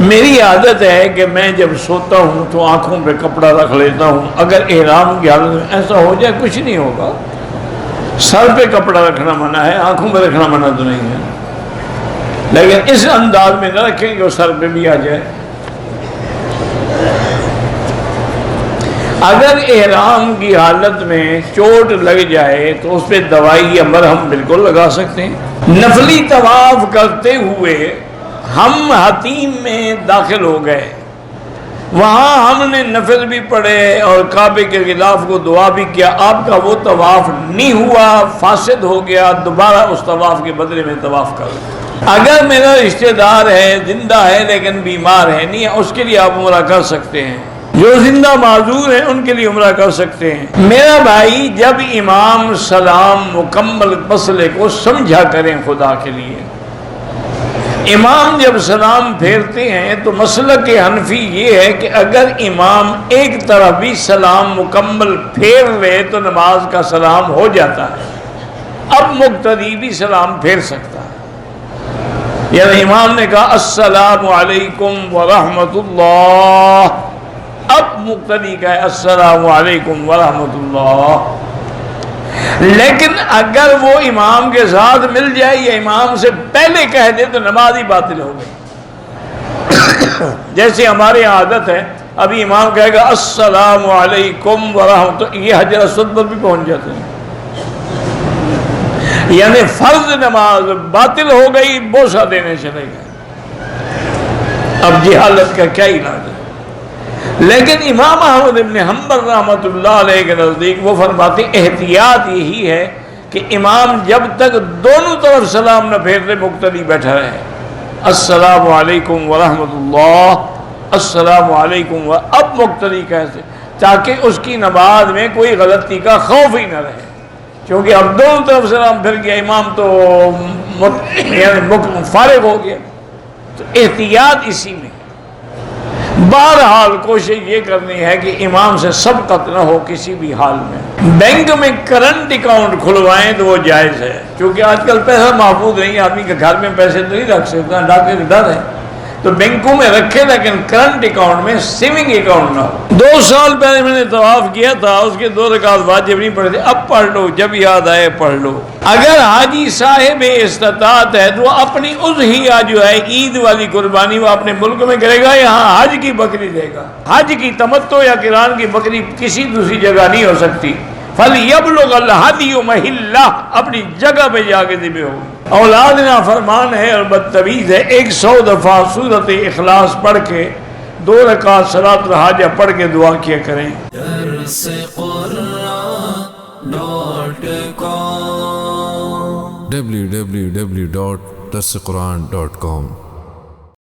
میری عادت ہے کہ میں جب سوتا ہوں تو آنکھوں پہ کپڑا رکھ لیتا ہوں. اگر احرام کی حالت میں ایسا ہو جائے کچھ نہیں ہوگا. سر پہ کپڑا رکھنا منع ہے, آنکھوں پہ رکھنا منع تو نہیں ہے, لیکن اس انداز میں نہ رکھیں کہ وہ سر پہ بھی آ جائے. اگر احرام کی حالت میں چوٹ لگ جائے تو اس پہ دوائی یا مرہم بالکل لگا سکتے ہیں. نفلی طواف کرتے ہوئے ہم حتیم میں داخل ہو گئے, وہاں ہم نے نفل بھی پڑھے اور کعبے کے غلاف کو دعا بھی کیا. آپ کا وہ طواف نہیں ہوا, فاسد ہو گیا, دوبارہ اس طواف کے بدلے میں طواف کر. اگر میرا رشتہ دار ہے, زندہ ہے لیکن بیمار ہے, نہیں ہے, اس کے لیے آپ عمرہ کر سکتے ہیں. جو زندہ معذور ہیں ان کے لیے عمرہ کر سکتے ہیں. میرا بھائی, جب امام سلام مکمل مسئلے کو سمجھا کریں خدا کے لیے. امام جب سلام پھیرتے ہیں تو مسلک حنفی یہ ہے کہ اگر امام ایک طرف بھی سلام مکمل پھیر لے تو نماز کا سلام ہو جاتا ہے. اب مقتدی بھی سلام پھیر سکتا ہے. یعنی امام نے کہا السلام علیکم ورحمۃ اللہ, اب مقتدی کا ہے السلام علیکم ورحمۃ اللہ. لیکن اگر وہ امام کے ساتھ مل جائے یا امام سے پہلے کہہ دے تو نماز ہی باطل ہو گئی. جیسے ہماری عادت ہے, ابھی امام کہے گا السلام علیکم ورحمۃ اللہ, یہ حجر اسود پر بھی پہنچ جاتے ہیں, یعنی فرض نماز باطل ہو گئی, بوسہ دینے چلے گئے. اب جہالت کا کیا علاج ہے؟ لیکن امام احمد بن حنبل رحمۃ اللہ علیہ کے نزدیک وہ فرماتے احتیاط یہی ہے کہ امام جب تک دونوں طرف سلام نہ پھیرتے مقتدی بیٹھا رہے. السلام علیکم ورحمۃ اللہ, السلام علیکم اب مقتدی کیسے, تاکہ اس کی نماز میں کوئی غلطی کا خوف ہی نہ رہے, کیونکہ اب دونوں طرف سلام پھر گیا, امام تو فارغ ہو گیا. تو احتیاط اسی میں. بہرحال کوشش یہ کرنی ہے کہ امام سے سبقت نہ ہو کسی بھی حال میں. بینک میں کرنٹ اکاؤنٹ کھلوائیں تو وہ جائز ہے, کیونکہ آج کل پیسہ محفوظ نہیں, آدمی کے گھر میں پیسے تو نہیں رکھ سکتا, ڈاکے کا ڈر ہے, تو بینکوں میں رکھے لیکن کرنٹ اکاؤنٹ میں سیونگ اکاؤنٹ نہ ہو. 2 سال پہلے میں نے طواف کیا تھا, اس کے 2 رکعت واجب نہیں پڑھے تھے, اب پڑھ لو, جب یاد آئے پڑھ لو. اگر حاجی صاحب استطاعت ہے تو وہ اپنی اضحیہ جو ہے عید والی قربانی وہ اپنے ملک میں کرے گا, یہاں حج کی بکری دے گا. حج کی تمتع یا قران کی بکری کسی دوسری جگہ نہیں ہو سکتی. فَلْيَبْلُغَ الْهَدْيُ مَحِلَّهُ, اپنی جگہ پہ جا کے ذبح ہو. اولاد نافرمان ہے اور بدتمیز ہے, 100 دفعہ سورۃ اخلاص پڑھ کے 2 رکعت صلاۃ الحاجہ پڑھ کے دعا کیا کریں. www.darsequran.com